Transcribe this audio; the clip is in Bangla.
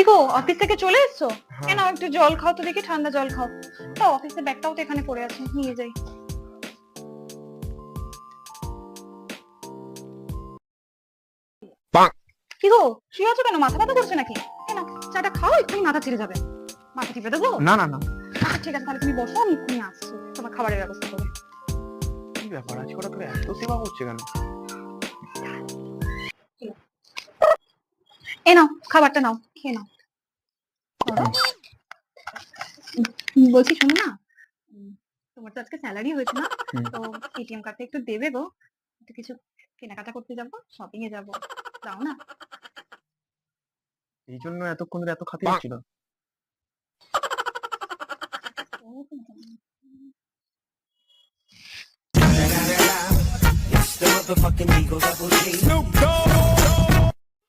কি গো, অফিস থেকে চলে এসছো? হ্যাঁ। কেন, একটু জল খাও তো দেখি, ঠান্ডা জল খাও। তো অফিসের ব্যাগটাও তো এখানে পড়ে আছে, নিয়ে যাই। কি গো, শুয়ে আছো কেন? মাথা ব্যথা করছে নাকি? কেন, চাটা খাও, এক্ষুনি মাথা ছিঁড়ে যাবে। মাথা টিপে দেবো? না না না, আচ্ছা ঠিক আছে, তাহলে তুমি বসো, আমি এক্ষুনি আসছি তোমার খাবারের ব্যবস্থা করে। কি ব্যাপার, আজকে ওরা তোর এত সেবা করছে কেন? এ নাও, খাবারটা নাও, খেয়ে নাও। ধরো। বলছি শোনো না, তোমার তো আজকে স্যালারি হয়েছে না? হুম। তো এটিএম কার্ডটা একটু দেবে গো, একটু কিছু কেনাকাটা করতে যাবো, শপিং এ যাবো, দাও না। এই জন্য এতক্ষণ ধরে এত খাতির ছিল। It's the motherfucking Eagle Double G. Snoop Dogg.